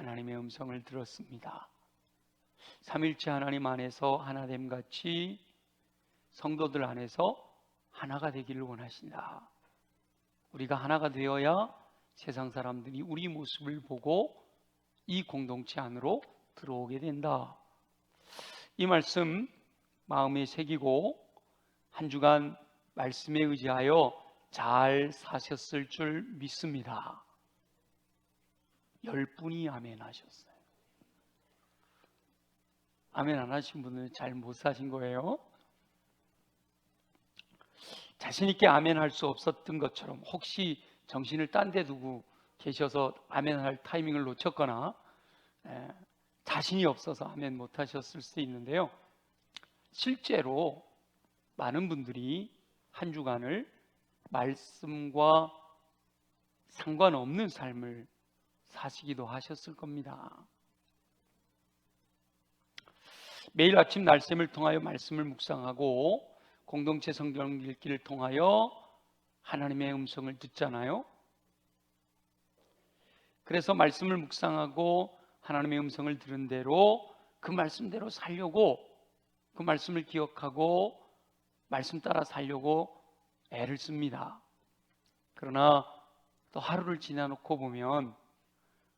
하나님의 음성을 들었습니다. 삼일째 하나님 안에서 하나됨 같이 성도들 안에서 하나가 되기를 원하신다. 우리가 하나가 되어야 세상 사람들이 우리 모습을 보고 이 공동체 안으로 들어오게 된다. 이 말씀 마음에 새기고 한 주간 말씀에 의지하여 잘 사셨을 줄 믿습니다. 10분이 아멘 하셨어요. 아멘 안 하신 분은 잘 못 사신 거예요. 자신 있게 아멘 할 수 없었던 것처럼 혹시 정신을 딴 데 두고 계셔서 아멘 할 타이밍을 놓쳤거나 자신이 없어서 아멘 못 하셨을 수 있는데요. 실제로 많은 분들이 한 주간을 말씀과 상관없는 삶을 사시기도 하셨을 겁니다. 매일 아침 날샘을 통하여 말씀을 묵상하고 공동체 성경 읽기를 통하여 하나님의 음성을 듣잖아요. 그래서 말씀을 묵상하고 하나님의 음성을 들은 대로 그 말씀대로 살려고, 그 말씀을 기억하고 말씀 따라 살려고 애를 씁니다. 그러나 또 하루를 지나놓고 보면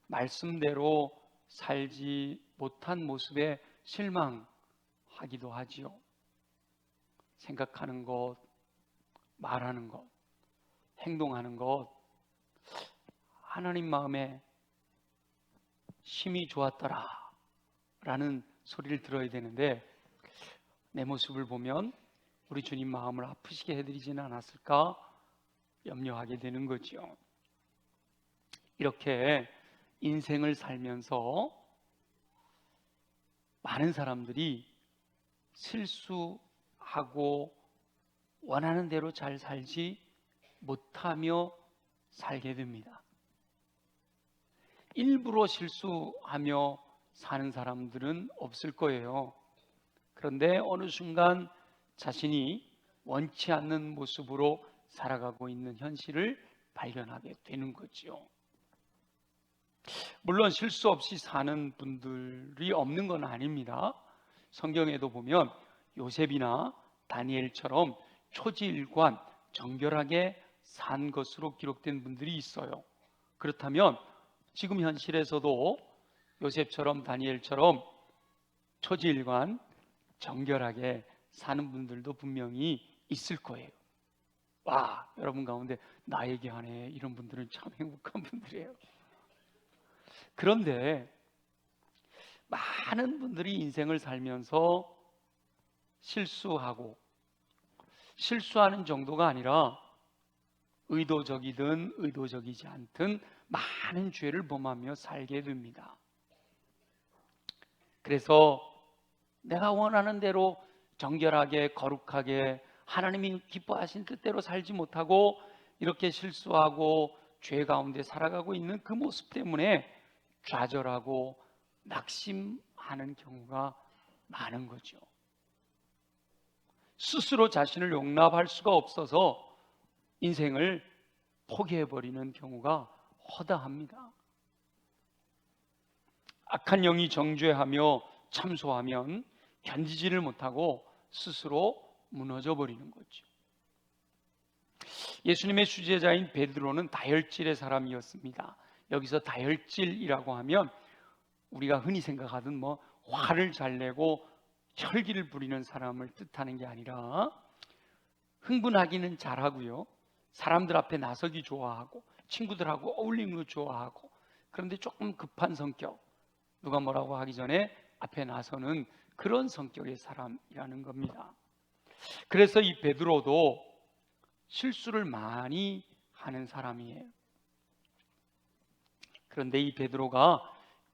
말씀대로 살지 못한 모습에 실망하기도 하지요. 생각하는 것, 말하는 것, 행동하는 것, 하나님 마음에 심히 좋았더라 라는 소리를 들어야 되는데 내 모습을 보면 우리 주님 마음을 아프시게 해드리지는 않았을까 염려하게 되는 거죠. 이렇게 인생을 살면서 많은 사람들이 실수하고 원하는 대로 잘 살지 못하며 살게 됩니다. 일부러 실수하며 사는 사람들은 없을 거예요. 그런데 어느 순간 자신이 원치 않는 모습으로 살아가고 있는 현실을 발견하게 되는 거죠. 물론 실수 없이 사는 분들이 없는 건 아닙니다. 성경에도 보면 요셉이나 다니엘처럼 초지일관 정결하게 산 것으로 기록된 분들이 있어요. 그렇다면 지금 현실에서도 요셉처럼 다니엘처럼 초지일관 정결하게 사는 분들도 분명히 있을 거예요. 와, 여러분 가운데 나 얘기하네 이런 분들은 참 행복한 분들이에요. 그런데 많은 분들이 인생을 살면서 실수하는 정도가 아니라 의도적이든 의도적이지 않든 많은 죄를 범하며 살게 됩니다. 그래서 내가 원하는 대로 정결하게 거룩하게 하나님이 기뻐하신 뜻대로 살지 못하고 이렇게 실수하고 죄 가운데 살아가고 있는 그 모습 때문에 좌절하고 낙심하는 경우가 많은 거죠. 스스로 자신을 용납할 수가 없어서 인생을 포기해버리는 경우가 허다합니다. 악한 영이 정죄하며 참소하면 견디지를 못하고 스스로 무너져 버리는 거죠. 예수님의 수제자인 베드로는 다혈질의 사람이었습니다. 여기서 다혈질이라고 하면 우리가 흔히 생각하던 화를 잘 내고 혈기를 부리는 사람을 뜻하는 게 아니라 흥분하기는 잘하고요, 사람들 앞에 나서기 좋아하고 친구들하고 어울리는 거 좋아하고, 그런데 조금 급한 성격, 누가 뭐라고 하기 전에 앞에 나서는 그런 성격의 사람이라는 겁니다. 그래서 이 베드로도 실수를 많이 하는 사람이에요. 그런데 이 베드로가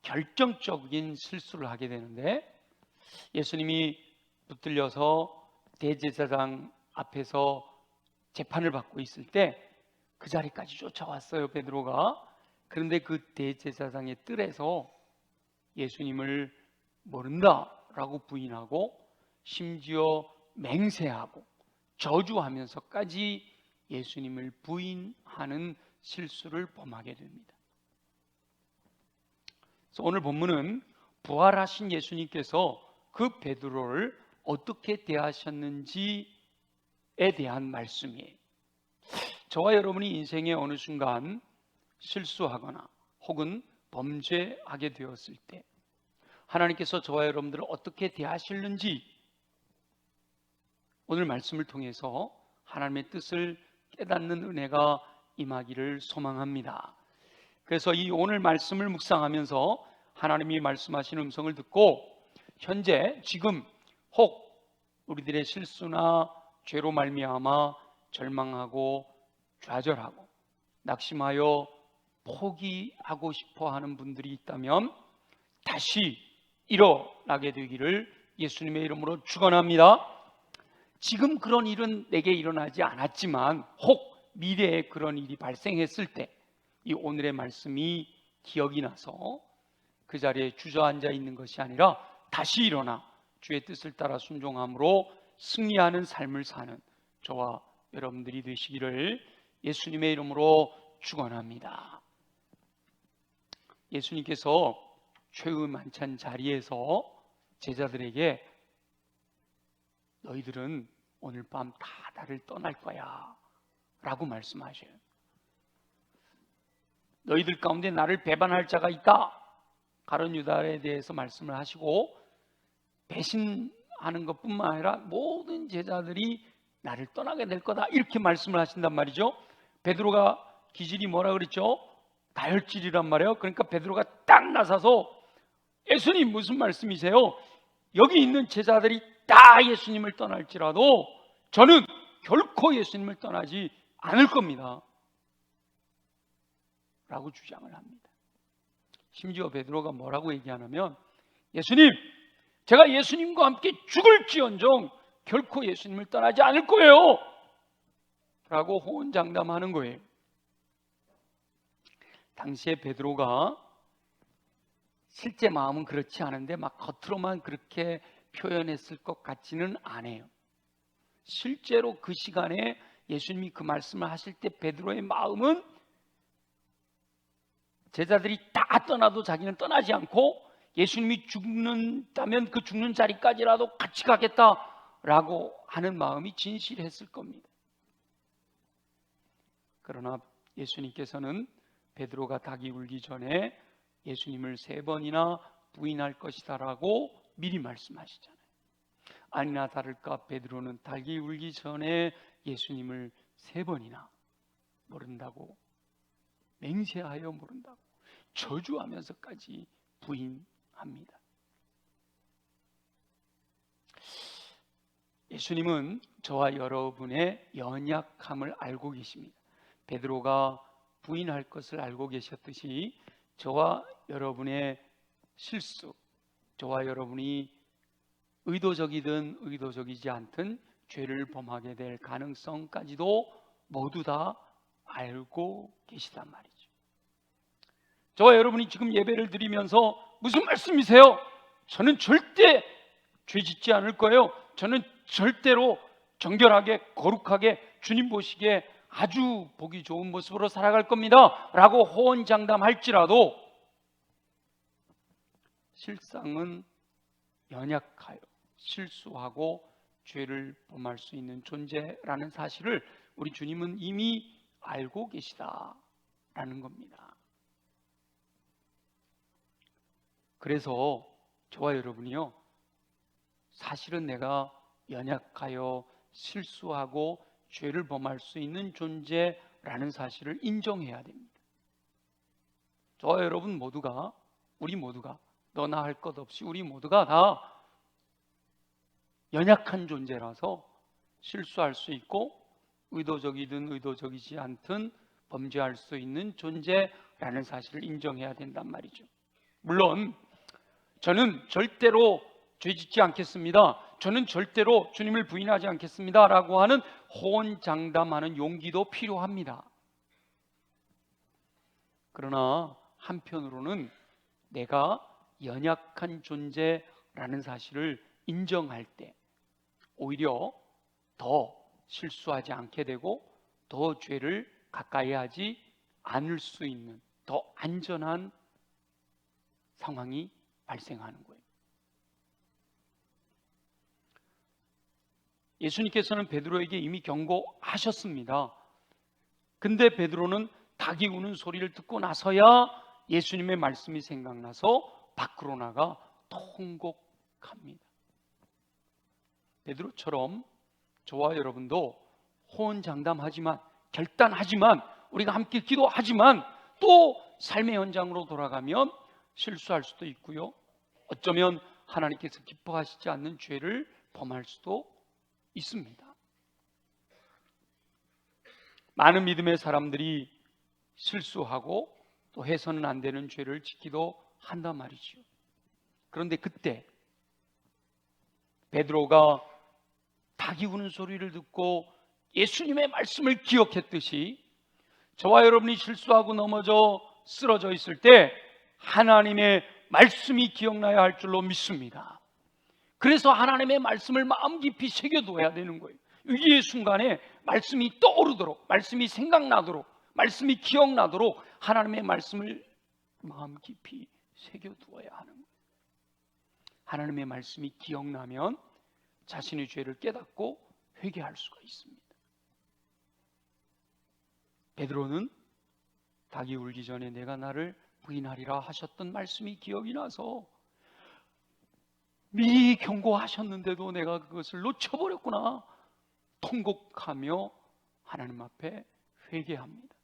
결정적인 실수를 하게 되는데 예수님이 붙들려서 대제사장 앞에서 재판을 받고 있을 때 그 자리까지 쫓아왔어요, 베드로가. 그런데 그 대제사장의 뜰에서 예수님을 모른다라고 부인하고 심지어 맹세하고 저주하면서까지 예수님을 부인하는 실수를 범하게 됩니다. 그래서 오늘 본문은 부활하신 예수님께서 그 베드로를 어떻게 대하셨는지에 대한 말씀이에요. 저와 여러분이 인생의 어느 순간 실수하거나 혹은 범죄하게 되었을 때 하나님께서 저와 여러분들을 어떻게 대하실는지 오늘 말씀을 통해서 하나님의 뜻을 깨닫는 은혜가 임하기를 소망합니다. 그래서 이 오늘 말씀을 묵상하면서 하나님이 말씀하시는 음성을 듣고 현재 지금 혹 우리들의 실수나 죄로 말미암아 절망하고 좌절하고 낙심하여 포기하고 싶어 하는 분들이 있다면 다시 일어나게 되기를 예수님의 이름으로 축원합니다. 지금 그런 일은 내게 일어나지 않았지만 혹 미래에 그런 일이 발생했을 때 이 오늘의 말씀이 기억이 나서 그 자리에 주저앉아 있는 것이 아니라 다시 일어나 주의 뜻을 따라 순종함으로 승리하는 삶을 사는 저와 여러분들이 되시기를 예수님의 이름으로 축원합니다. 예수님께서 최후 만찬 자리에서 제자들에게 너희들은 오늘 밤 다 나를 떠날 거야 라고 말씀하셔요. 너희들 가운데 나를 배반할 자가 있다. 가룟 유다에 대해서 말씀을 하시고 배신하는 것뿐만 아니라 모든 제자들이 나를 떠나게 될 거다 이렇게 말씀을 하신단 말이죠. 베드로가 기질이 뭐라 그랬죠? 다혈질이란 말이에요. 그러니까 베드로가 딱 나서서 예수님 무슨 말씀이세요? 여기 있는 제자들이 다 예수님을 떠날지라도 저는 결코 예수님을 떠나지 않을 겁니다 라고 주장을 합니다. 심지어 베드로가 뭐라고 얘기하냐면 예수님, 제가 예수님과 함께 죽을지언정 결코 예수님을 떠나지 않을 거예요 라고 호언장담하는 거예요. 당시에 베드로가 실제 마음은 그렇지 않은데 막 겉으로만 그렇게 표현했을 것 같지는 않아요. 실제로 그 시간에 예수님이 그 말씀을 하실 때 베드로의 마음은 제자들이 다 떠나도 자기는 떠나지 않고 예수님이 죽는다면 그 죽는 자리까지라도 같이 가겠다라고 하는 마음이 진실했을 겁니다. 그러나 예수님께서는 베드로가 닭이 울기 전에 예수님을 3번이나 부인할 것이다라고 미리 말씀하시잖아요. 아니나 다를까 베드로는 닭이 울기 전에 예수님을 3번이나 모른다고, 맹세하여 모른다고 저주하면서까지 부인합니다. 예수님은 저와 여러분의 연약함을 알고 계십니다. 베드로가 부인할 것을 알고 계셨듯이 저와 여러분의 실수, 저와 여러분이 의도적이든 의도적이지 않든 죄를 범하게 될 가능성까지도 모두 다 알고 계시단 말이죠. 저와 여러분이 지금 예배를 드리면서 무슨 말씀이세요? 저는 절대 죄 짓지 않을 거예요. 저는 절대로 정결하게 거룩하게 주님 보시기에 아주 보기 좋은 모습으로 살아갈 겁니다 라고 호언장담할지라도 실상은 연약하여 실수하고 죄를 범할 수 있는 존재라는 사실을 우리 주님은 이미 알고 계시다라는 겁니다. 그래서 저와 여러분이요, 사실은 내가 연약하여 실수하고 죄를 범할 수 있는 존재라는 사실을 인정해야 됩니다. 저와 여러분 모두가, 우리 모두가, 너나 할 것 없이 우리 모두가 다 연약한 존재라서 실수할 수 있고 의도적이든 의도적이지 않든 범죄할 수 있는 존재라는 사실을 인정해야 된단 말이죠. 물론 저는 절대로 죄 짓지 않겠습니다, 저는 절대로 주님을 부인하지 않겠습니다 라고 하는 호언장담하는 용기도 필요합니다. 그러나 한편으로는 내가 연약한 존재라는 사실을 인정할 때 오히려 더 실수하지 않게 되고 더 죄를 가까이 하지 않을 수 있는 더 안전한 상황이 발생하는 거예요. 예수님께서는 베드로에게 이미 경고하셨습니다. 근데 베드로는 닭이 우는 소리를 듣고 나서야 예수님의 말씀이 생각나서 밖으로 나가 통곡합니다. 베드로처럼 저와 여러분도 호언장담하지만, 결단하지만, 우리가 함께 기도하지만 또 삶의 현장으로 돌아가면 실수할 수도 있고요, 어쩌면 하나님께서 기뻐하시지 않는 죄를 범할 수도 있습니다. 많은 믿음의 사람들이 실수하고 또 해서는 안 되는 죄를 짓기도 한단 말이죠. 그런데 그때 베드로가 닭이 우는 소리를 듣고 예수님의 말씀을 기억했듯이 저와 여러분이 실수하고 넘어져 쓰러져 있을 때 하나님의 말씀이 기억나야 할 줄로 믿습니다. 그래서 하나님의 말씀을 마음 깊이 새겨둬야 되는 거예요. 위기의 순간에 말씀이 떠오르도록, 말씀이 생각나도록, 말씀이 기억나도록 하나님의 말씀을 마음 깊이 새겨두어야 하는 거예요. 하나님의 말씀이 기억나면 자신의 죄를 깨닫고 회개할 수가 있습니다. 베드로는 닭이 울기 전에 내가 나를 부인하리라 하셨던 말씀이 기억이 나서 미리 경고하셨는데도 내가 그것을 놓쳐버렸구나, 통곡하며 하나님 앞에 회개합니다.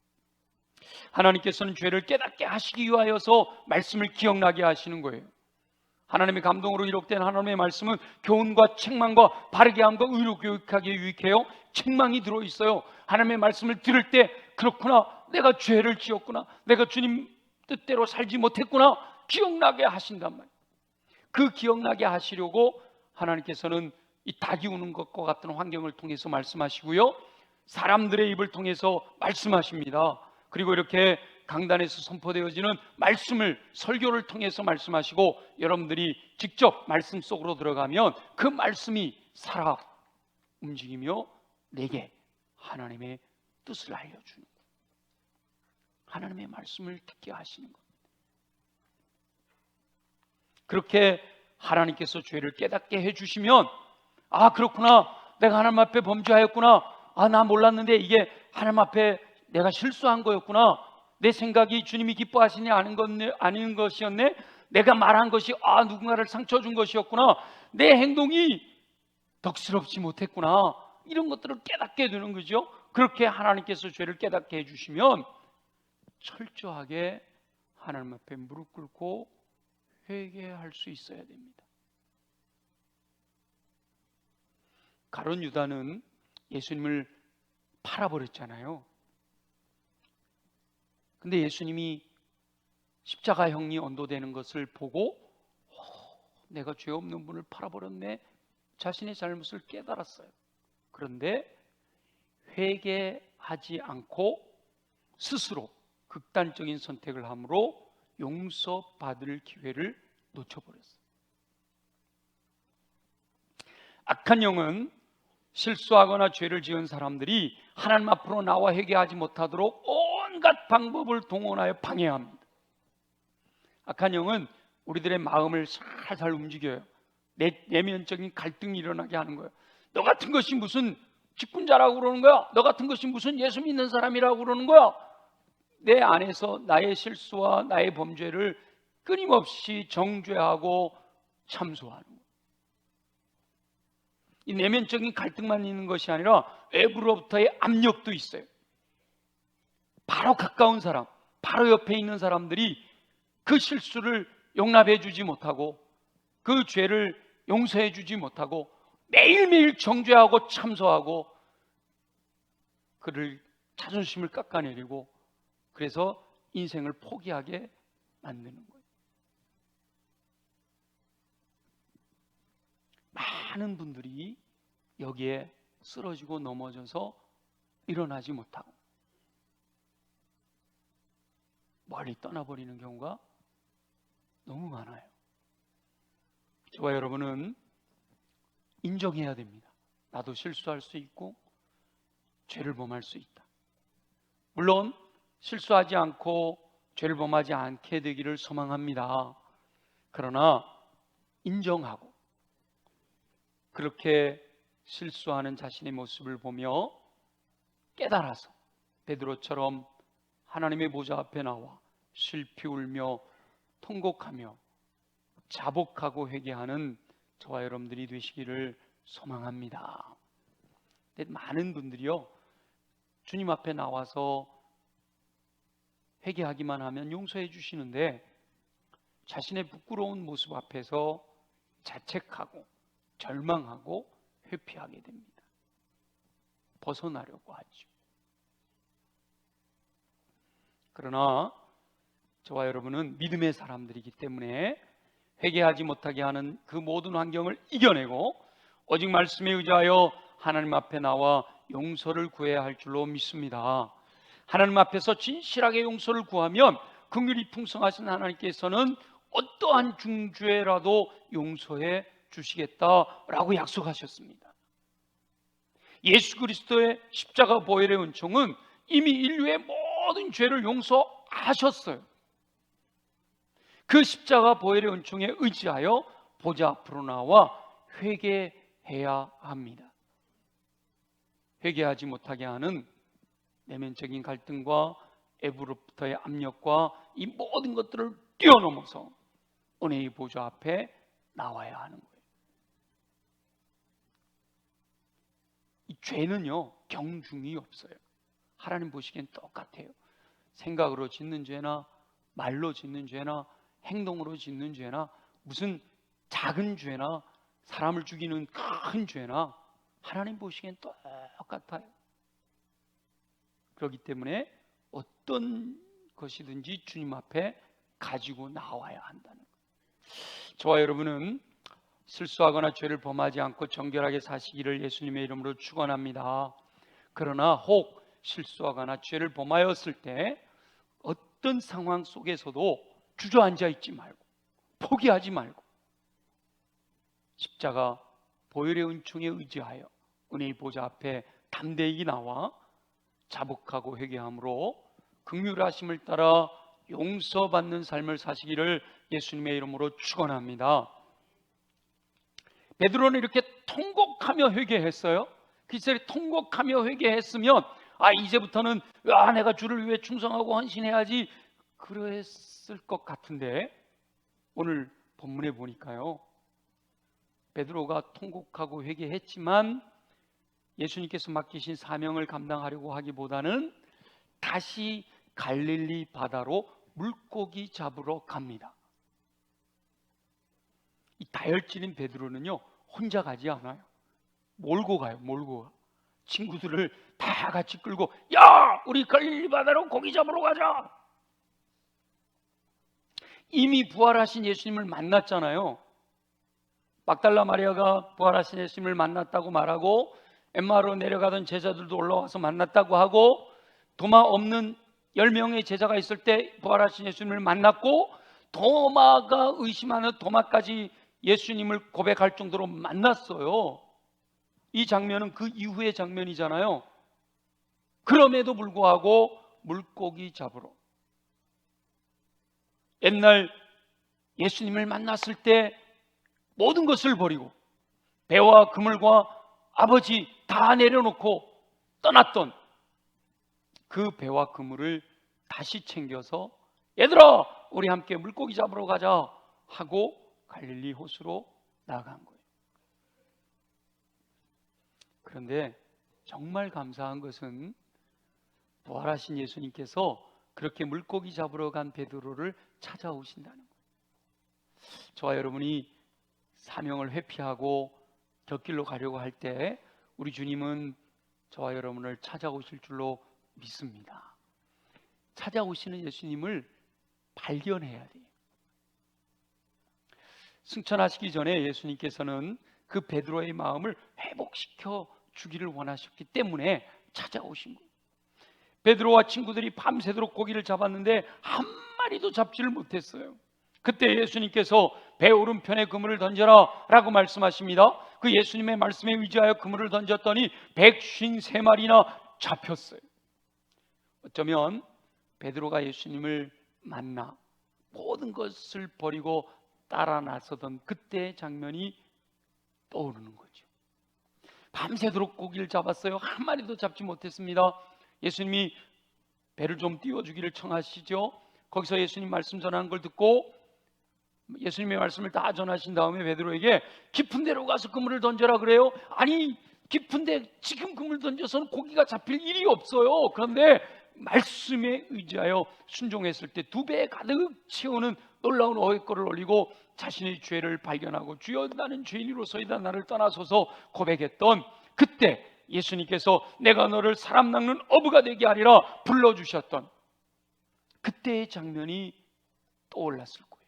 하나님께서는 죄를 깨닫게 하시기 위하여서 말씀을 기억나게 하시는 거예요. 하나님의 감동으로 기록된 하나님의 말씀은 교훈과 책망과 바르게 함과 의로 교육하기에 유익해요. 책망이 들어있어요. 하나님의 말씀을 들을 때 그렇구나, 내가 죄를 지었구나, 내가 주님 뜻대로 살지 못했구나 기억나게 하신단 말이에요. 그 기억나게 하시려고 하나님께서는 이 닭이 우는 것과 같은 환경을 통해서 말씀하시고요, 사람들의 입을 통해서 말씀하십니다. 그리고 이렇게 강단에서 선포되어지는 말씀을, 설교를 통해서 말씀하시고 여러분들이 직접 말씀 속으로 들어가면 그 말씀이 살아 움직이며 내게 하나님의 뜻을 알려주는 거예요. 하나님의 말씀을 듣게 하시는 겁니다. 그렇게 하나님께서 죄를 깨닫게 해주시면, 아 그렇구나, 내가 하나님 앞에 범죄하였구나, 아 나 몰랐는데 이게 하나님 앞에 내가 실수한 거였구나, 내 생각이 주님이 기뻐하시냐 아닌 것이었네, 내가 말한 것이 누군가를 상처 준 것이었구나, 내 행동이 덕스럽지 못했구나, 이런 것들을 깨닫게 되는 거죠. 그렇게 하나님께서 죄를 깨닫게 해주시면 철저하게 하나님 앞에 무릎 꿇고 회개할 수 있어야 됩니다. 가룟 유다는 예수님을 팔아버렸잖아요. 근데 예수님이 십자가형이 언도되는 것을 보고 내가 죄 없는 분을 팔아버렸네, 자신의 잘못을 깨달았어요. 그런데 회개하지 않고 스스로 극단적인 선택을 함으로 용서받을 기회를 놓쳐버렸어요. 악한 영은 실수하거나 죄를 지은 사람들이 하나님 앞으로 나와 회개하지 못하도록 온갖 방법을 동원하여 방해합니다. 악한 영은 우리들의 마음을 살살 움직여요. 내면적인 갈등이 일어나게 하는 거예요. 너 같은 것이 무슨 직분자라고 그러는 거야? 너 같은 것이 무슨 예수 믿는 사람이라고 그러는 거야? 내 안에서 나의 실수와 나의 범죄를 끊임없이 정죄하고 참소하는 거예요. 이 내면적인 갈등만 있는 것이 아니라 외부로부터의 압력도 있어요. 바로 가까운 사람, 바로 옆에 있는 사람들이 그 실수를 용납해 주지 못하고 그 죄를 용서해 주지 못하고 매일매일 정죄하고 참소하고 그를 자존심을 깎아내리고 그래서 인생을 포기하게 만드는 거예요. 많은 분들이 여기에 쓰러지고 넘어져서 일어나지 못하고 멀리 떠나버리는 경우가 너무 많아요. 저와 여러분은 인정해야 됩니다. 나도 실수할 수 있고 죄를 범할 수 있다. 물론 실수하지 않고 죄를 범하지 않게 되기를 소망합니다. 그러나 인정하고 그렇게 실수하는 자신의 모습을 보며 깨달아서 베드로처럼 하나님의 보좌 앞에 나와 슬피 울며 통곡하며 자복하고 회개하는 저와 여러분들이 되시기를 소망합니다. 근데 많은 분들이요, 주님 앞에 나와서 회개하기만 하면 용서해 주시는데 자신의 부끄러운 모습 앞에서 자책하고 절망하고 회피하게 됩니다. 벗어나려고 하죠. 그러나 저와 여러분은 믿음의 사람들이기 때문에 회개하지 못하게 하는 그 모든 환경을 이겨내고 오직 말씀에 의지하여 하나님 앞에 나와 용서를 구해야 할 줄로 믿습니다. 하나님 앞에서 진실하게 용서를 구하면 긍휼이 풍성하신 하나님께서는 어떠한 중죄라도 용서해 주시겠다라고 약속하셨습니다. 예수 그리스도의 십자가 보혈의 은총은 이미 인류의 모든 죄를 용서하셨어요. 그 십자가 보혈의 은총에 의지하여 보좌 앞으로 나와 회개해야 합니다. 회개하지 못하게 하는 내면적인 갈등과 애부로부터의 압력과 이 모든 것들을 뛰어넘어서 은혜의 보좌 앞에 나와야 하는 거예요. 이 죄는요, 경중이 없어요. 하나님 보시기엔 똑같아요. 생각으로 짓는 죄나 말로 짓는 죄나 행동으로 짓는 죄나 무슨 작은 죄나 사람을 죽이는 큰 죄나 하나님 보시기엔 똑같아요. 그렇기 때문에 어떤 것이든지 주님 앞에 가지고 나와야 한다는 거예요. 저와 여러분은 실수하거나 죄를 범하지 않고 정결하게 사시기를 예수님의 이름으로 축원합니다. 그러나 혹 실수하거나 죄를 범하였을 때 어떤 상황 속에서도 주저앉아 있지 말고 포기하지 말고 십자가 보혈의 은총에 의지하여 은혜의 보좌 앞에 담대히 나와 자복하고 회개함으로 긍휼하심을 따라 용서받는 삶을 사시기를 예수님의 이름으로 축원합니다. 베드로는 이렇게 통곡하며 회개했어요. 그 시절에 통곡하며 회개했으면 이제부터는 내가 주를 위해 충성하고 헌신해야지 그랬을 것 같은데 오늘 본문에 보니까요, 베드로가 통곡하고 회개했지만 예수님께서 맡기신 사명을 감당하려고 하기보다는 다시 갈릴리 바다로 물고기 잡으러 갑니다. 이 다혈질인 베드로는요, 혼자 가지 않아요. 몰고 가요. 몰고 가. 친구들을 다 같이 끌고 야, 우리 갈릴리 바다로 고기 잡으러 가자. 이미 부활하신 예수님을 만났잖아요. 막달라 마리아가 부활하신 예수님을 만났다고 말하고 엠마오로 내려가던 제자들도 올라와서 만났다고 하고 도마 없는 10명의 제자가 있을 때 부활하신 예수님을 만났고 도마가 의심하는 도마까지 예수님을 고백할 정도로 만났어요. 이 장면은 그 이후의 장면이잖아요. 그럼에도 불구하고 물고기 잡으러 옛날 예수님을 만났을 때 모든 것을 버리고 배와 그물과 아버지 다 내려놓고 떠났던 그 배와 그물을 다시 챙겨서 얘들아 우리 함께 물고기 잡으러 가자 하고 갈릴리 호수로 나간 거예요. 그런데 정말 감사한 것은 부활하신 예수님께서 그렇게 물고기 잡으러 간 베드로를 찾아오신다는 거예요. 저와 여러분이 사명을 회피하고 곁길로 가려고 할 때 우리 주님은 저와 여러분을 찾아오실 줄로 믿습니다. 찾아오시는 예수님을 발견해야 돼요. 승천하시기 전에 예수님께서는 그 베드로의 마음을 회복시켜 주기를 원하셨기 때문에 찾아오신 거예요. 베드로와 친구들이 밤새도록 고기를 잡았는데 한 마리도 잡지를 못했어요. 그때 예수님께서 배 오른편에 그물을 던져라 라고 말씀하십니다. 그 예수님의 말씀에 의지하여 그물을 던졌더니 153마리나 잡혔어요. 어쩌면 베드로가 예수님을 만나 모든 것을 버리고 따라 나서던 그때의 장면이 떠오르는 거죠. 밤새도록 고기를 잡았어요. 한 마리도 잡지 못했습니다. 예수님이 배를 좀 띄워주기를 청하시죠. 거기서 예수님 말씀 전하는 걸 듣고 예수님의 말씀을 다 전하신 다음에 베드로에게 깊은 데로 가서 그물을 던져라 그래요. 아니, 깊은데 지금 그물 던져서는 고기가 잡힐 일이 없어요. 그런데 말씀에 의지하여 순종했을 때 2배 가득 채우는 놀라운 어획거를 올리고 자신의 죄를 발견하고 주여 나는 죄인으로서이다 나를 떠나소서 고백했던 그때 예수님께서 내가 너를 사람 낚는 어부가 되게 하리라 불러주셨던 그때의 장면이 떠올랐을 거예요.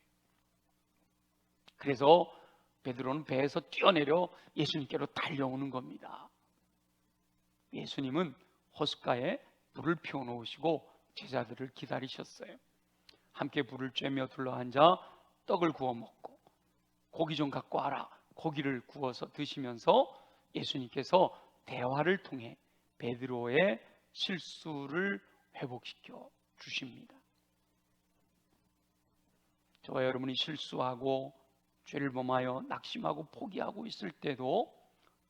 그래서 베드로는 배에서 뛰어내려 예수님께로 달려오는 겁니다. 예수님은 호숫가에 불을 피워놓으시고 제자들을 기다리셨어요. 함께 불을 쬐며 둘러앉아 떡을 구워 먹고 고기 좀 갖고 와라. 고기를 구워서 드시면서 예수님께서 대화를 통해 베드로의 실수를 회복시켜 주십니다. 저와 여러분이 실수하고 죄를 범하여 낙심하고 포기하고 있을 때도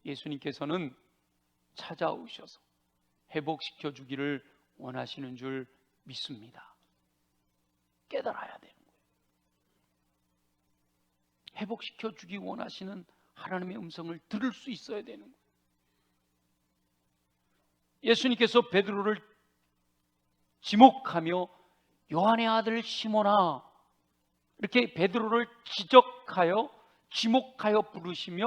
예수님께서는 찾아오셔서 회복시켜 주기를 원하시는 줄 믿습니다. 깨달아야 되는 거예요. 회복시켜 주기 원하시는 하나님의 음성을 들을 수 있어야 되는 거예요. 예수님께서 베드로를 지목하며 요한의 아들 시몬아 이렇게 베드로를 지적하여 지목하여 부르시며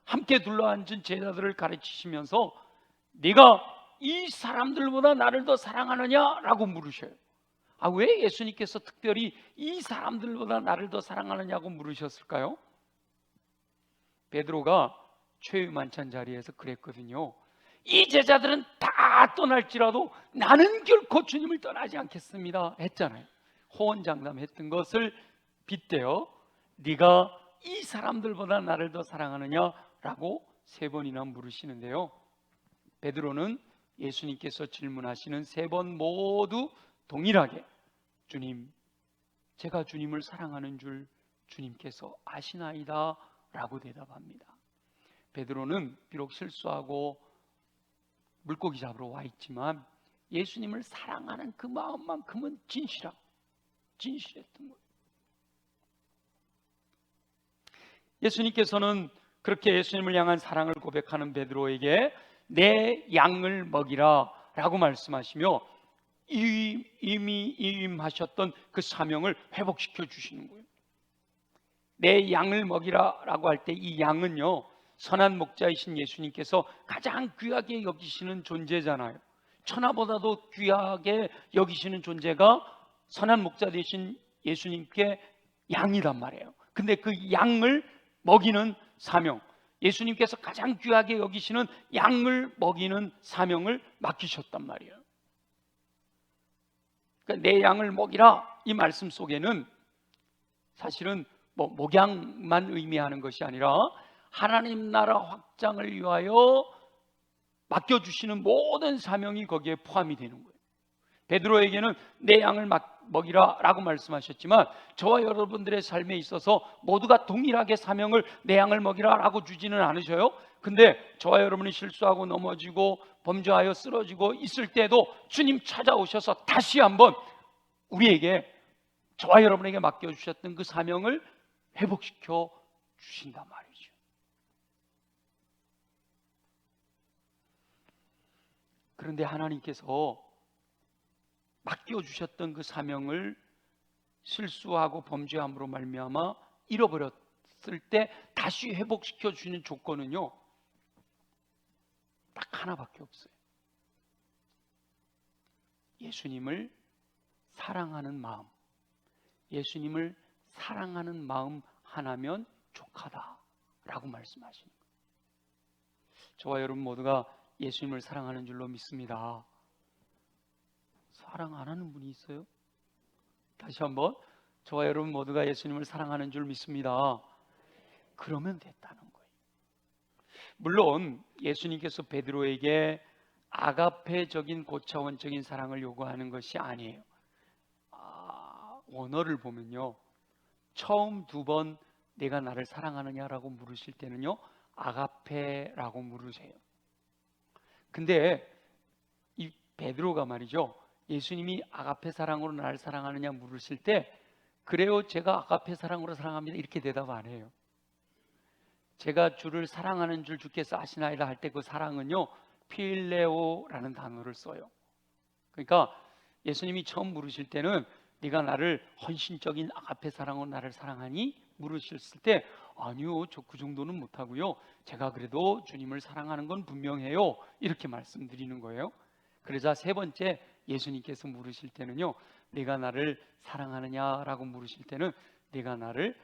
함께 둘러앉은 제자들을 가르치시면서 네가 이 사람들보다 나를 더 사랑하느냐라고 물으셔요. 왜 예수님께서 특별히 이 사람들보다 나를 더 사랑하느냐고 물으셨을까요? 베드로가 최후 만찬 자리에서 그랬거든요. 이 제자들은 다 떠날지라도 나는 결코 주님을 떠나지 않겠습니다 했잖아요. 호언장담했던 것을 빗대어 네가 이 사람들보다 나를 더 사랑하느냐라고 3번이나 물으시는데요. 베드로는 예수님께서 질문하시는 3번 모두 동일하게 주님, 제가 주님을 사랑하는 줄 주님께서 아시나이다 라고 대답합니다. 베드로는 비록 실수하고 물고기 잡으러 와 있지만 예수님을 사랑하는 그 마음만큼은 진실했던 거예요. 예수님께서는 그렇게 예수님을 향한 사랑을 고백하는 베드로에게 내 양을 먹이라 라고 말씀하시며 이미 임하셨던 그 사명을 회복시켜 주시는 거예요. 내 양을 먹이라 라고 할 때 이 양은요, 선한 목자이신 예수님께서 가장 귀하게 여기시는 존재잖아요. 천하보다도 귀하게 여기시는 존재가 선한 목자 되신 예수님께 양이란 말이에요. 근데 그 양을 먹이는 사명, 예수님께서 가장 귀하게 여기시는 양을 먹이는 사명을 맡기셨단 말이에요. 그러니까 내 양을 먹이라 이 말씀 속에는 사실은 목양만 의미하는 것이 아니라 하나님 나라 확장을 위하여 맡겨주시는 모든 사명이 거기에 포함이 되는 거예요. 베드로에게는 내 양을 먹이라 라고 말씀하셨지만 저와 여러분들의 삶에 있어서 모두가 동일하게 사명을 내 양을 먹이라 라고 주지는 않으셔요. 근데 저와 여러분이 실수하고 넘어지고 범죄하여 쓰러지고 있을 때도 주님 찾아오셔서 다시 한번 우리에게 저와 여러분에게 맡겨주셨던 그 사명을 회복시켜 주신단 말이죠. 그런데 하나님께서 맡겨주셨던 그 사명을 실수하고 범죄함으로 말미암아 잃어버렸을 때 다시 회복시켜 주는 조건은요, 딱 하나밖에 없어요. 예수님을 사랑하는 마음, 예수님을 사랑하는 마음 하나면 족하다라고 말씀하시는 거예요. 저와 여러분 모두가 예수님을 사랑하는 줄로 믿습니다. 사랑 안 하는 분이 있어요? 다시 한번, 저와 여러분 모두가 예수님을 사랑하는 줄 믿습니다. 그러면 됐다는 거예요. 물론 예수님께서 베드로에게 아가페적인 고차원적인 사랑을 요구하는 것이 아니에요. 원어를 보면요, 처음 두 번 내가 나를 사랑하느냐라고 물으실 때는요, 아가페라고 물으세요. 근데 이 베드로가 말이죠, 예수님이 아가페 사랑으로 나를 사랑하느냐 물으실 때, 그래요, 제가 아가페 사랑으로 사랑합니다, 이렇게 대답 안 해요. 제가 주를 사랑하는 줄 주께서 아시나이다 할 때 그 사랑은요, 필레오라는 단어를 써요. 그러니까 예수님이 처음 물으실 때는 네가 나를 헌신적인 아가페 사랑으로 나를 사랑하니? 물으셨을 때 아니요, 저 그 정도는 못하고요, 제가 그래도 주님을 사랑하는 건 분명해요, 이렇게 말씀드리는 거예요. 그러자 세 번째 예수님께서 물으실 때는요, 네가 나를 사랑하느냐라고 물으실 때는 네가 나를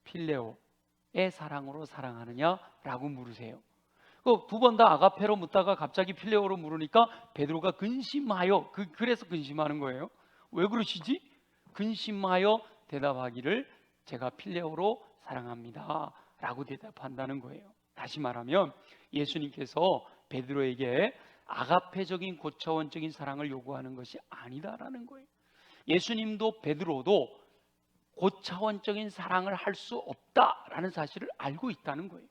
필레오의 사랑으로 사랑하느냐라고 물으세요. 두 번 다 아가페로 묻다가 갑자기 필레오로 물으니까 베드로가 근심하여, 그래서 근심하는 거예요. 왜 그러시지? 근심하여 대답하기를 제가 필레오로 사랑합니다 라고 대답한다는 거예요. 다시 말하면 예수님께서 베드로에게 아가페적인 고차원적인 사랑을 요구하는 것이 아니다라는 거예요. 예수님도 베드로도 고차원적인 사랑을 할 수 없다라는 사실을 알고 있다는 거예요.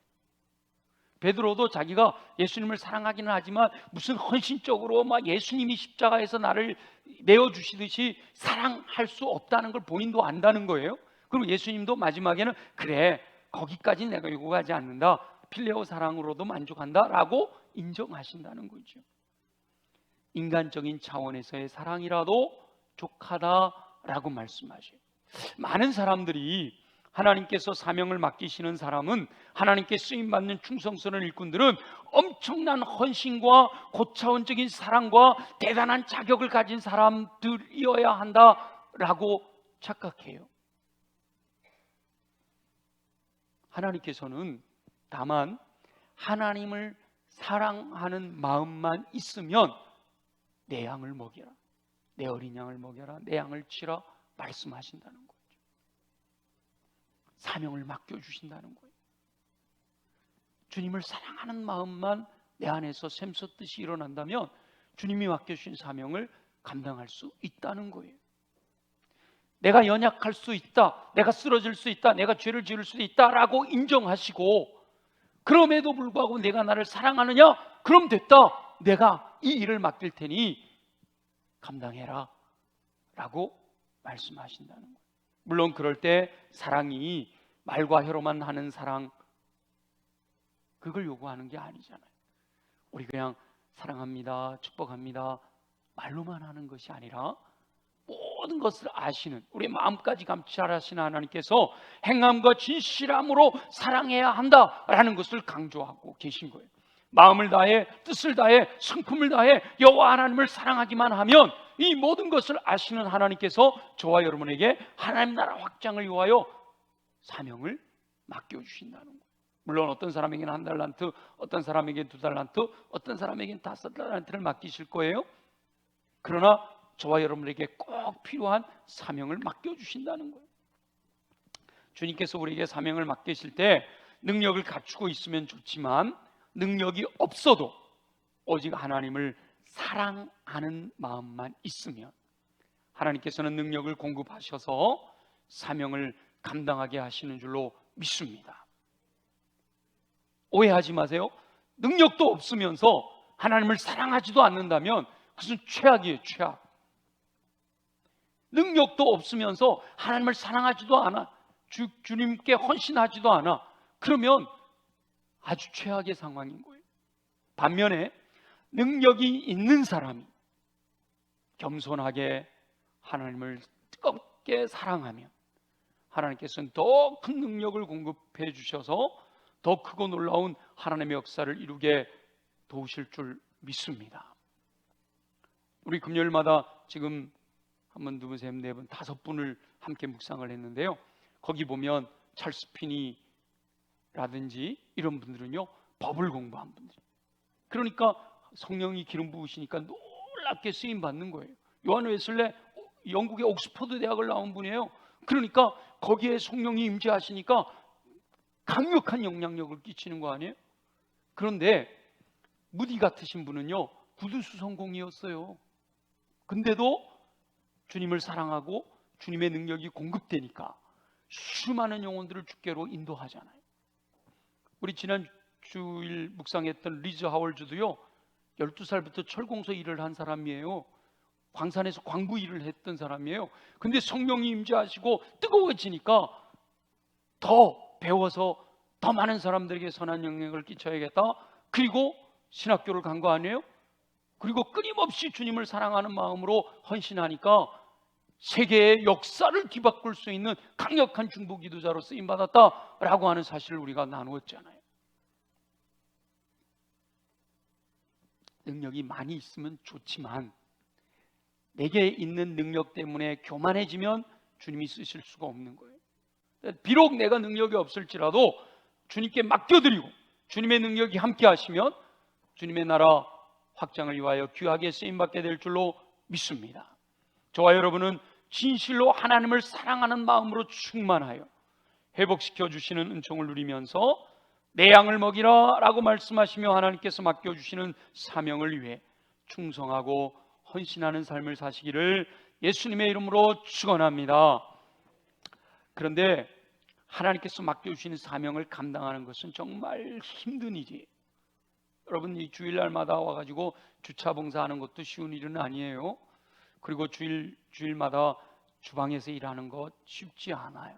베드로도 자기가 예수님을 사랑하기는 하지만 무슨 헌신적으로 막 예수님이 십자가에서 나를 내어주시듯이 사랑할 수 없다는 걸 본인도 안다는 거예요. 그리고 예수님도 마지막에는 그래, 거기까지 내가 요구하지 않는다, 필레오 사랑으로도 만족한다 라고 인정하신다는 거죠. 인간적인 차원에서의 사랑이라도 족하다라고 말씀하셔요. 많은 사람들이 하나님께서 사명을 맡기시는 사람은, 하나님께 쓰임받는 충성스러운 일꾼들은 엄청난 헌신과 고차원적인 사랑과 대단한 자격을 가진 사람들이어야 한다라고 착각해요. 하나님께서는 다만 하나님을 사랑하는 마음만 있으면 내 양을 먹여라, 내 어린 양을 먹여라, 내 양을 치라 말씀하신다는 거예요. 사명을 맡겨주신다는 거예요. 주님을 사랑하는 마음만 내 안에서 샘솟듯이 일어난다면 주님이 맡겨주신 사명을 감당할 수 있다는 거예요. 내가 연약할 수 있다, 내가 쓰러질 수 있다, 내가 죄를 지을 수 있다라고 인정하시고, 그럼에도 불구하고 내가 나를 사랑하느냐? 그럼 됐다, 내가 이 일을 맡길 테니 감당해라 라고 말씀하신다는 거예요. 물론 그럴 때 사랑이 말과 혀로만 하는 사랑, 그걸 요구하는 게 아니잖아요. 우리 그냥 사랑합니다, 축복합니다 말로만 하는 것이 아니라 모든 것을 아시는, 우리의 마음까지 감찰하시는 하나님께서 행함과 진실함으로 사랑해야 한다라는 것을 강조하고 계신 거예요. 마음을 다해, 뜻을 다해, 성품을 다해 여호와 하나님을 사랑하기만 하면 이 모든 것을 아시는 하나님께서 저와 여러분에게 하나님 나라 확장을 위하여 사명을 맡겨주신다는 거예요. 물론 어떤 사람에게는 1달란트, 어떤 사람에게는 2달란트, 어떤 사람에게는 5달란트를 맡기실 거예요. 그러나 저와 여러분에게 꼭 필요한 사명을 맡겨주신다는 거예요. 주님께서 우리에게 사명을 맡기실 때 능력을 갖추고 있으면 좋지만 능력이 없어도 오직 하나님을 사랑하는 마음만 있으면 하나님께서는 능력을 공급하셔서 사명을 감당하게 하시는 줄로 믿습니다. 오해하지 마세요. 능력도 없으면서 하나님을 사랑하지도 않는다면 그것은 최악이에요, 최악. 능력도 없으면서 하나님을 사랑하지도 않아, 주님께 헌신하지도 않아, 그러면 아주 최악의 상황인 거예요. 반면에 능력이 있는 사람이 겸손하게 하나님을 뜨겁게 사랑하면 하나님께서는 더 큰 능력을 공급해 주셔서 더 크고 놀라운 하나님의 역사를 이루게 도우실 줄 믿습니다. 우리 금요일마다 지금 한 번, 두 번, 셋, 네 번, 5분을 함께 묵상을 했는데요, 거기 보면 찰스 피니라든지 이런 분들은요 법을 공부한 분들, 그러니까 성령이 기름 부으시니까 놀랍게 쓰임 받는 거예요. 요한 웨슬레 영국의 옥스퍼드 대학을 나온 분이에요. 그러니까 거기에 성령이 임재하시니까 강력한 영향력을 끼치는 거 아니에요? 그런데 무디 같으신 분은요 구두수성공이었어요. 근데도 주님을 사랑하고 주님의 능력이 공급되니까 수많은 영혼들을 주께로 인도하잖아요. 우리 지난 주일 묵상했던 리즈 하월즈도요, 12살부터 철공소 일을 한 사람이에요. 광산에서 광부 일을 했던 사람이에요. 근데 성령이 임재하시고 뜨거워지니까 더 배워서 더 많은 사람들에게 선한 영향을 끼쳐야겠다. 그리고 신학교를 간 거 아니에요? 그리고 끊임없이 주님을 사랑하는 마음으로 헌신하니까 세계의 역사를 뒤바꿀 수 있는 강력한 중보 기도자로 쓰임받았다라고 하는 사실을 우리가 나누었잖아요. 능력이 많이 있으면 좋지만 내게 있는 능력 때문에 교만해지면 주님이 쓰실 수가 없는 거예요. 비록 내가 능력이 없을지라도 주님께 맡겨드리고 주님의 능력이 함께 하시면 주님의 나라 확장을 위하여 귀하게 쓰임받게 될 줄로 믿습니다. 저와 여러분은 진실로 하나님을 사랑하는 마음으로 충만하여 회복시켜 주시는 은총을 누리면서 내 양을 먹이라 라고 말씀하시며 하나님께서 맡겨주시는 사명을 위해 충성하고 헌신하는 삶을 사시기를 예수님의 이름으로 축원합니다. 그런데 하나님께서 맡겨주시는 사명을 감당하는 것은 정말 힘든 일이에요. 여러분, 이 주일날마다 와가지고 주차 봉사하는 것도 쉬운 일은 아니에요. 그리고 주일마다 주방에서 일하는 것 쉽지 않아요.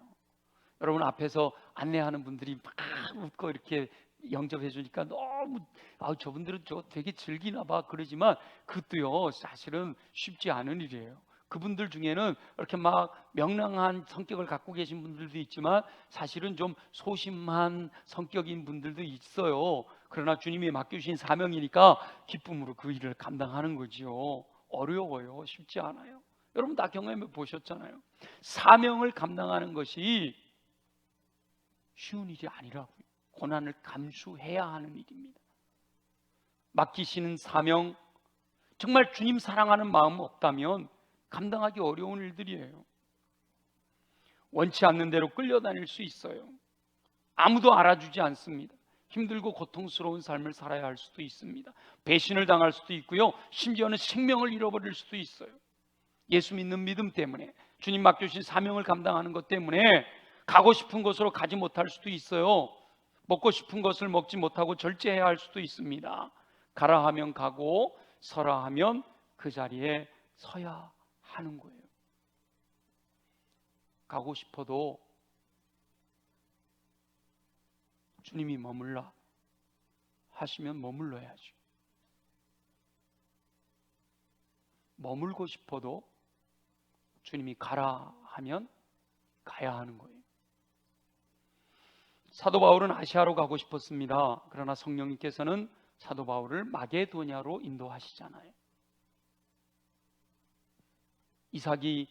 여러분, 앞에서 안내하는 분들이 막 웃고 이렇게 영접해 주니까 너무 저분들은 저 되게 즐기나 봐 그러지만 그것도요 사실은 쉽지 않은 일이에요. 그분들 중에는 이렇게 막 명랑한 성격을 갖고 계신 분들도 있지만 사실은 좀 소심한 성격인 분들도 있어요. 그러나 주님이 맡겨주신 사명이니까 기쁨으로 그 일을 감당하는 거지요. 어려워요. 쉽지 않아요. 여러분 다 경험해 보셨잖아요. 사명을 감당하는 것이 쉬운 일이 아니라고요. 고난을 감수해야 하는 일입니다. 맡기시는 사명, 정말 주님 사랑하는 마음 없다면 감당하기 어려운 일들이에요. 원치 않는 대로 끌려다닐 수 있어요. 아무도 알아주지 않습니다. 힘들고 고통스러운 삶을 살아야 할 수도 있습니다. 배신을 당할 수도 있고요. 심지어는 생명을 잃어버릴 수도 있어요. 예수 믿는 믿음 때문에, 주님 맡겨주신 사명을 감당하는 것 때문에 가고 싶은 곳으로 가지 못할 수도 있어요. 먹고 싶은 것을 먹지 못하고 절제해야 할 수도 있습니다. 가라 하면 가고 서라 하면 그 자리에 서야 하는 거예요. 가고 싶어도 주님이 머물라 하시면 머물러야죠. 머물고 싶어도 주님이 가라 하면 가야 하는 거예요. 사도 바울은 아시아로 가고 싶었습니다. 그러나 성령님께서는 사도 바울을 마게도냐로 인도하시잖아요. 이삭이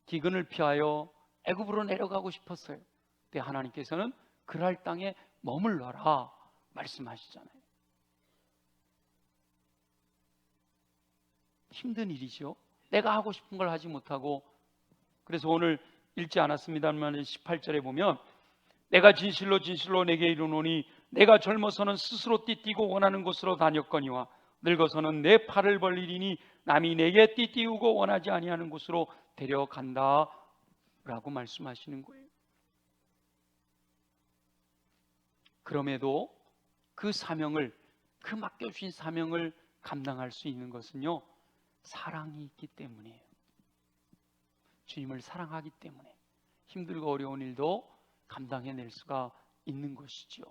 기근을 피하여 애굽으로 내려가고 싶었어요. 근데 하나님께서는 그랄 땅에 머물러라 말씀하시잖아요. 힘든 일이죠. 내가 하고 싶은 걸 하지 못하고. 그래서 오늘 읽지 않았습니다만 18절에 보면 내가 진실로 진실로 내게 이르노니 내가 젊어서는 스스로 띠띠고 원하는 곳으로 다녔거니와 늙어서는 내 팔을 벌리리니 남이 내게 띠띠우고 원하지 아니하는 곳으로 데려간다 라고 말씀하시는 거예요. 그럼에도 그 사명을, 그 맡겨주신 사명을 감당할 수 있는 것은요 사랑이 있기 때문이에요. 주님을 사랑하기 때문에 힘들고 어려운 일도 감당해낼 수가 있는 것이지요.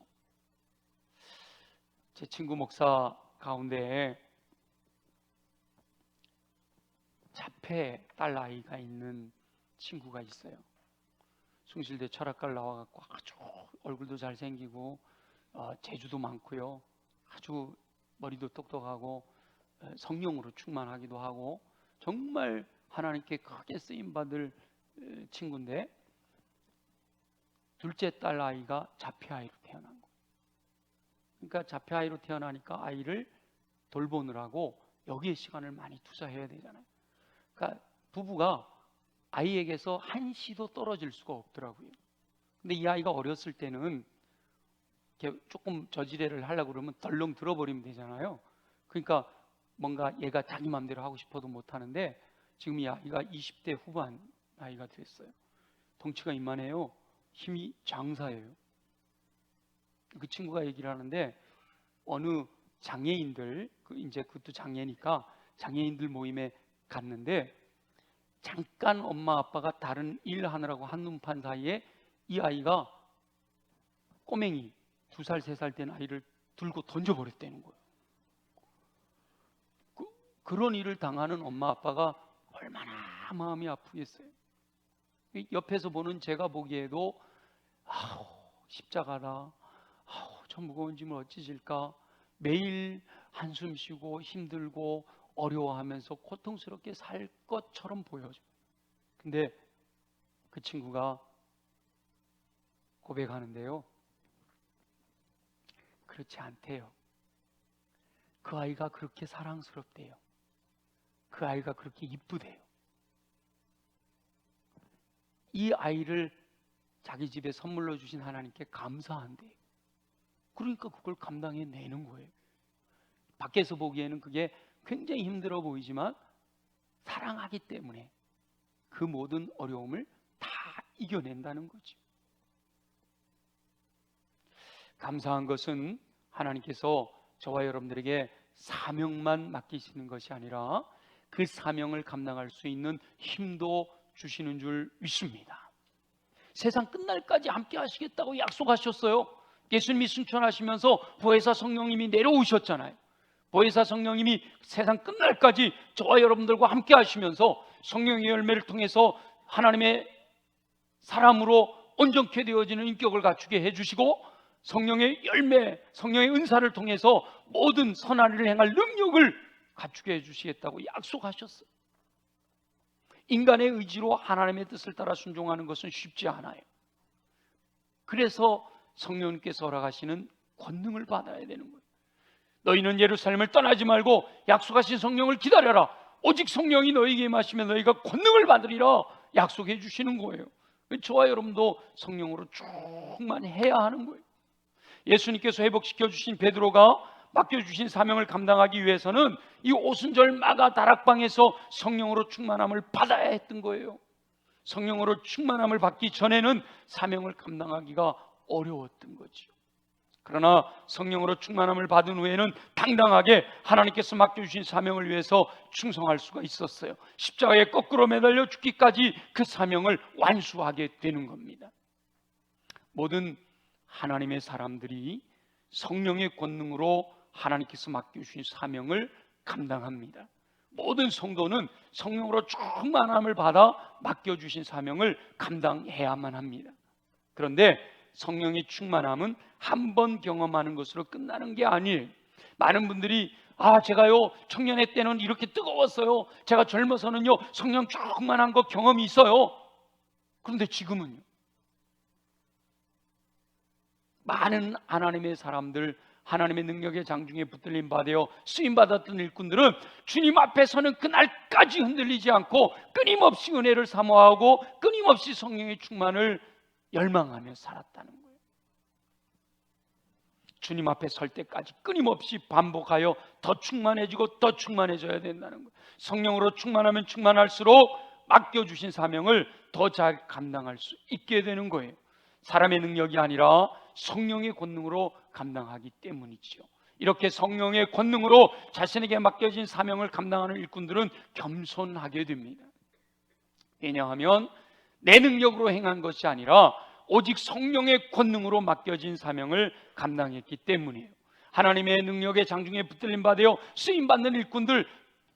제 친구 목사 가운데 자폐 딸아이가 있는 친구가 있어요. 숭실대 철학과를 나와갖고 아주 얼굴도 잘생기고 재주도 많고요. 아주 머리도 똑똑하고 성령으로 충만하기도 하고 정말 하나님께 크게 쓰임받을 친구인데 둘째 딸 아이가 자폐아이로 태어난 거예요. 그러니까 자폐아이로 태어나니까 아이를 돌보느라고 여기에 시간을 많이 투자해야 되잖아요. 그러니까 부부가 아이에게서 한시도 떨어질 수가 없더라고요. 근데 이 아이가 어렸을 때는 이렇게 조금 저지레를 하려고 그러면 덜렁 들어버리면 되잖아요. 그러니까 뭔가 얘가 자기 마음대로 하고 싶어도 못하는데 지금 이 아이가 20대 후반 나이가 됐어요. 덩치가 이만해요. 힘이 장사예요. 그 친구가 얘기를 하는데 어느 장애인들, 이제 그것도 장애니까 장애인들 모임에 갔는데 잠깐 엄마 아빠가 다른 일 하느라고 한눈판 사이에 이 아이가 꼬맹이 2살, 3살 된 아이를 들고 던져버렸다는 거예요. 그런 일을 당하는 엄마 아빠가 얼마나 마음이 아프겠어요. 옆에서 보는 제가 보기에도 십자가다, 저 무거운 짐을 어찌 질까, 매일 한숨 쉬고 힘들고 어려워하면서 고통스럽게 살 것처럼 보여져요. 근데 그 친구가 고백하는데요, 그렇지 않대요. 그 아이가 그렇게 사랑스럽대요. 그 아이가 그렇게 이쁘대요. 이 아이를 자기 집에 선물로 주신 하나님께 감사한대요. 그러니까 그걸 감당해내는 거예요. 밖에서 보기에는 그게 굉장히 힘들어 보이지만 사랑하기 때문에 그 모든 어려움을 다 이겨낸다는 거죠. 감사한 것은 하나님께서 저와 여러분들에게 사명만 맡기시는 것이 아니라 그 사명을 감당할 수 있는 힘도 주시는 줄 믿습니다. 세상 끝날까지 함께 하시겠다고 약속하셨어요. 예수님이 승천하시면서 보혜사 성령님이 내려오셨잖아요. 보혜사 성령님이 세상 끝날까지 저와 여러분들과 함께 하시면서 성령의 열매를 통해서 하나님의 사람으로 온전케 되어지는 인격을 갖추게 해주시고, 성령의 열매, 성령의 은사를 통해서 모든 선한 일을 행할 능력을 갖추게 해주시겠다고 약속하셨어요. 인간의 의지로 하나님의 뜻을 따라 순종하는 것은 쉽지 않아요. 그래서 성령님께서 허락하시는 권능을 받아야 되는 거예요. 너희는 예루살렘을 떠나지 말고 약속하신 성령을 기다려라. 오직 성령이 너희에게 임하시면 너희가 권능을 받으리라 약속해 주시는 거예요. 저와 여러분도 성령으로 충만해야 하는 거예요. 예수님께서 회복시켜 주신 베드로가 맡겨주신 사명을 감당하기 위해서는 이 오순절 마가 다락방에서 성령으로 충만함을 받아야 했던 거예요. 성령으로 충만함을 받기 전에는 사명을 감당하기가 어려웠던 거죠. 그러나 성령으로 충만함을 받은 후에는 당당하게 하나님께서 맡겨주신 사명을 위해서 충성할 수가 있었어요. 십자가에 거꾸로 매달려 죽기까지 그 사명을 완수하게 되는 겁니다. 모든 하나님의 사람들이 성령의 권능으로 하나님께서 맡겨주신 사명을 감당합니다. 모든 성도는 성령으로 충만함을 받아 맡겨주신 사명을 감당해야만 합니다. 그런데 성령의 충만함은 한 번 경험하는 것으로 끝나는 게 아니에요. 많은 분들이 제가요 청년회 때는 이렇게 뜨거웠어요. 제가 젊어서는요 성령 충만한 거 경험이 있어요. 그런데 지금은요? 많은 하나님의 사람들, 하나님의 능력의 장중에 붙들림 받아 쓰임받았던 일꾼들은 주님 앞에 서는 그날까지 흔들리지 않고 끊임없이 은혜를 사모하고 끊임없이 성령의 충만을 열망하며 살았다는 거예요. 주님 앞에 설 때까지 끊임없이 반복하여 더 충만해지고 더 충만해져야 된다는 거예요. 성령으로 충만하면 충만할수록 맡겨주신 사명을 더 잘 감당할 수 있게 되는 거예요. 사람의 능력이 아니라 성령의 권능으로 감당하기 때문이죠. 이렇게 성령의 권능으로 자신에게 맡겨진 사명을 감당하는 일꾼들은 겸손하게 됩니다. 왜냐하면 내 능력으로 행한 것이 아니라 오직 성령의 권능으로 맡겨진 사명을 감당했기 때문이에요. 하나님의 능력의 장중에 붙들림 받아 쓰임받는 일꾼들,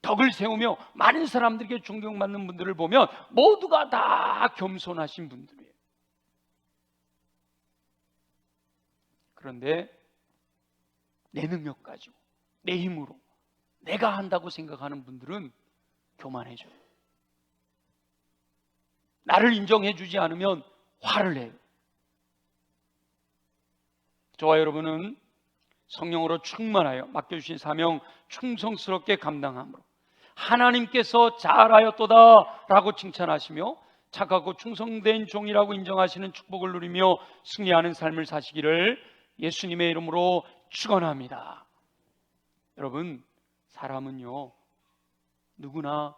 덕을 세우며 많은 사람들에게 존경받는 분들을 보면 모두가 다 겸손하신 분들이에요. 그런데 내 능력 가지고 내 힘으로 내가 한다고 생각하는 분들은 교만해져요. 나를 인정해 주지 않으면 화를 내요. 저와 여러분은 성령으로 충만하여 맡겨주신 사명 충성스럽게 감당함으로 하나님께서 잘하였도다 라고 칭찬하시며 착하고 충성된 종이라고 인정하시는 축복을 누리며 승리하는 삶을 사시기를 예수님의 이름으로 축원합니다. 여러분, 사람은요 누구나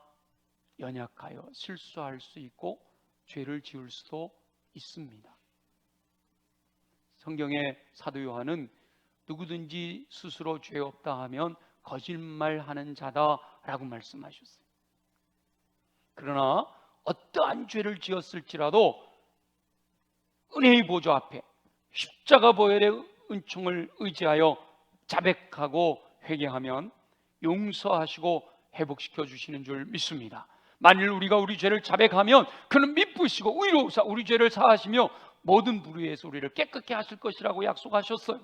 연약하여 실수할 수 있고 죄를 지을 수도 있습니다. 성경의 사도 요한은 누구든지 스스로 죄 없다 하면 거짓말하는 자다라고 말씀하셨어요. 그러나 어떠한 죄를 지었을지라도 은혜의 보좌 앞에 십자가 보혈의 은총을 의지하여 자백하고 회개하면 용서하시고 회복시켜 주시는 줄 믿습니다. 만일 우리가 우리 죄를 자백하면 그는 미쁘시고 의로우사 우리 죄를 사하시며 모든 불의에서 우리를 깨끗게 하실 것이라고 약속하셨어요.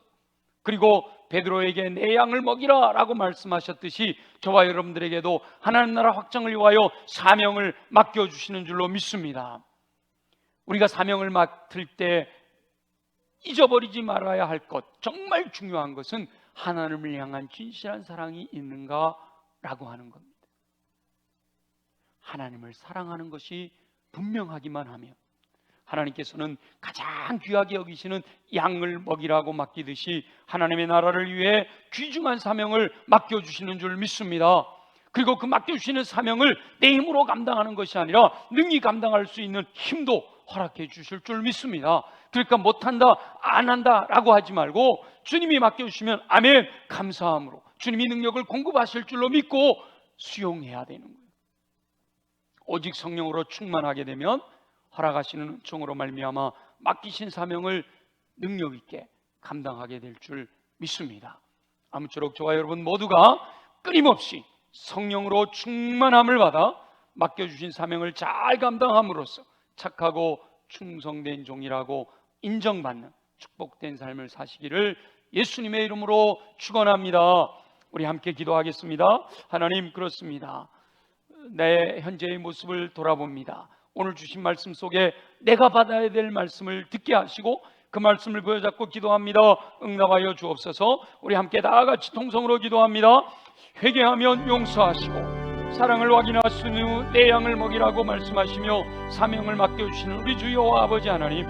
그리고 베드로에게 내 양을 먹이라 라고 말씀하셨듯이 저와 여러분들에게도 하나님 나라 확장을 위하여 사명을 맡겨주시는 줄로 믿습니다. 우리가 사명을 맡을 때 잊어버리지 말아야 할 것, 정말 중요한 것은 하나님을 향한 진실한 사랑이 있는가라고 하는 겁니다. 하나님을 사랑하는 것이 분명하기만 하면 하나님께서는 가장 귀하게 여기시는 양을 먹이라고 맡기듯이 하나님의 나라를 위해 귀중한 사명을 맡겨주시는 줄 믿습니다. 그리고 그 맡겨주시는 사명을 내 힘으로 감당하는 것이 아니라 능히 감당할 수 있는 힘도 허락해 주실 줄 믿습니다. 그러니까 못한다, 안 한다 라고 하지 말고 주님이 맡겨주시면 아멘, 감사함으로 주님이 능력을 공급하실 줄로 믿고 수용해야 되는 거예요. 오직 성령으로 충만하게 되면 허락하시는 은총으로 말미암아 맡기신 사명을 능력 있게 감당하게 될 줄 믿습니다. 아무쪼록 저와 여러분 모두가 끊임없이 성령으로 충만함을 받아 맡겨주신 사명을 잘 감당함으로써 착하고 충성된 종이라고 인정받는 축복된 삶을 사시기를 예수님의 이름으로 축원합니다. 우리 함께 기도하겠습니다. 하나님, 그렇습니다. 내 현재의 모습을 돌아봅니다. 오늘 주신 말씀 속에 내가 받아야 될 말씀을 듣게 하시고 그 말씀을 부여잡고 기도합니다. 응답하여 주옵소서. 우리 함께 다 같이 통성으로 기도합니다. 회개하면 용서하시고 사랑을 확인하신 후 내 양을 먹이라고 말씀하시며 사명을 맡겨주시는 우리 주 여호와 아버지 하나님,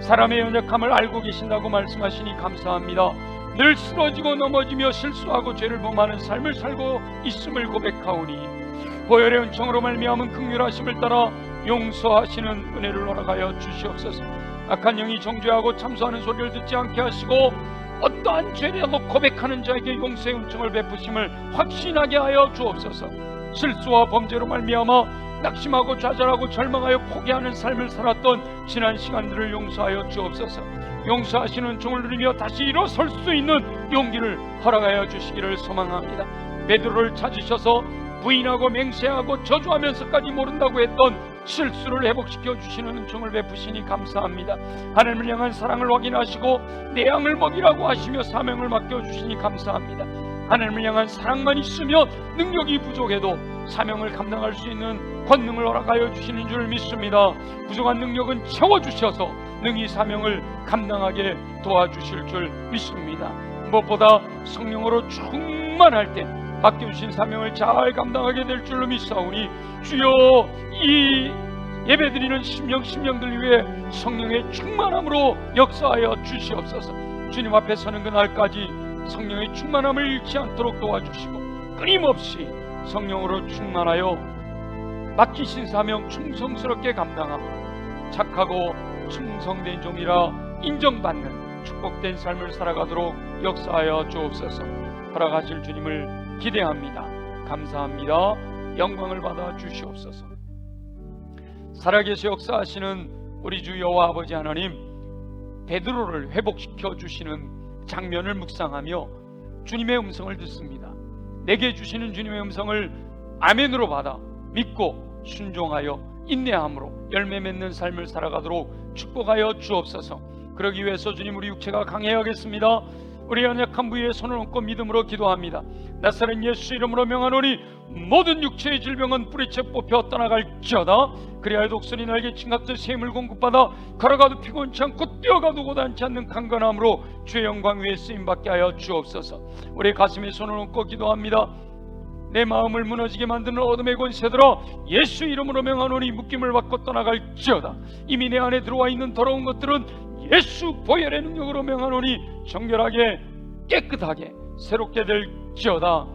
사람의 연약함을 알고 계신다고 말씀하시니 감사합니다. 늘 쓰러지고 넘어지며 실수하고 죄를 범하는 삶을 살고 있음을 고백하오니 보혈의 은총으로 말미암은 긍휼하심을 따라 용서하시는 은혜를 허락하여 주시옵소서. 악한 영이 정죄하고 참소하는 소리를 듣지 않게 하시고 어떠한 죄라도 고백하는 자에게 용서의 은총을 베푸심을 확신하게 하여 주옵소서. 실수와 범죄로 말미암아 낙심하고 좌절하고 절망하여 포기하는 삶을 살았던 지난 시간들을 용서하여 주옵소서. 용서하시는 은총을 누리며 다시 일어설 수 있는 용기를 허락하여 주시기를 소망합니다. 베드로를 찾으셔서 부인하고 맹세하고 저주하면서까지 모른다고 했던 실수를 회복시켜 주시는 은총을 베푸시니 감사합니다. 하나님을 향한 사랑을 확인하시고 내 양을 먹이라고 하시며 사명을 맡겨주시니 감사합니다. 하나님을 향한 사랑만 있으면 능력이 부족해도 사명을 감당할 수 있는 권능을 허락하여 주시는 줄 믿습니다. 부족한 능력은 채워주셔서 능히 사명을 감당하게 도와주실 줄 믿습니다. 무엇보다 성령으로 충만할 때 맡겨주신 사명을 잘 감당하게 될 줄로 믿사오니 주여, 이 예배드리는 심령들 위해 성령의 충만함으로 역사하여 주시옵소서. 주님 앞에 서는 그날까지 성령의 충만함을 잃지 않도록 도와주시고 끊임없이 성령으로 충만하여 맡기신 사명 충성스럽게 감당함으로 착하고 충성된 종이라 인정받는 축복된 삶을 살아가도록 역사하여 주옵소서. 허락하실 주님을 기대합니다. 감사합니다. 영광을 받아 주시옵소서. 살아계셔 역사하시는 우리 주 여호와 아버지 하나님, 베드로를 회복시켜 주시는 장면을 묵상하며 주님의 음성을 듣습니다. 내게 주시는 주님의 음성을 아멘으로 받아 믿고 순종하여 인내함으로 열매 맺는 삶을 살아가도록 축복하여 주옵소서. 그러기 위해서 주님, 우리 육체가 강해야겠습니다. 우리 연약한 부위에 손을 얹고 믿음으로 기도합니다. 나사렛 예수 이름으로 명하노니 모든 육체의 질병은 뿌리채 뽑혀 떠나갈지어다. 그리하여 독수리 날개 침같은 샘을 공급받아 걸어가도 피곤치 않고 뛰어가도 고단치 않는 강건함으로 주의 영광 위에 쓰임받게 하여 주옵소서. 우리 가슴에 손을 얹고 기도합니다. 내 마음을 무너지게 만드는 어둠의 권세들아, 예수 이름으로 명하노니 묶임을 받고 떠나갈지어다. 이미 내 안에 들어와 있는 더러운 것들은 예수 보혈의 능력으로 명하노니 정결하게 깨끗하게 새롭게 될지어다.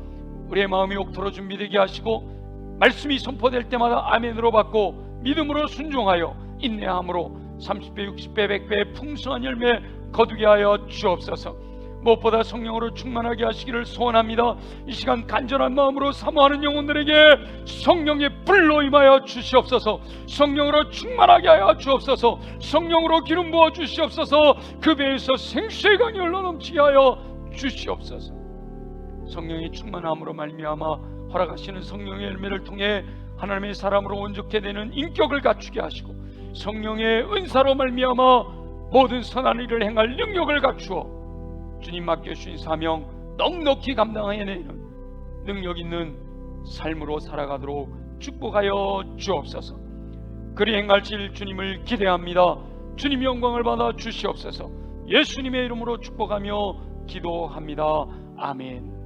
우리의 마음이 옥토로 준비되게 하시고 말씀이 선포될 때마다 아멘으로 받고 믿음으로 순종하여 인내함으로 30배, 60배, 100배 풍성한 열매 거두게 하여 주옵소서. 무엇보다 성령으로 충만하게 하시기를 소원합니다. 이 시간 간절한 마음으로 사모하는 영혼들에게 성령의 불로 임하여 주시옵소서. 성령으로 충만하게 하여 주옵소서. 성령으로 기름 부어 주시옵소서. 그 배에서 생수의 강이 흘러넘치게 하여 주시옵소서. 성령의 충만함으로 말미암아 허락하시는 성령의 열매를 통해 하나님의 사람으로 온전케 되는 인격을 갖추게 하시고, 성령의 은사로 말미암아 모든 선한 일을 행할 능력을 갖추어 주님 맡겨주신 사명 넉넉히 감당해내는 능력 있는 삶으로 살아가도록 축복하여 주옵소서. 그리 행하실 주님을 기대합니다. 주님 영광을 받아 주시옵소서. 예수님의 이름으로 축복하며 기도합니다. 아멘.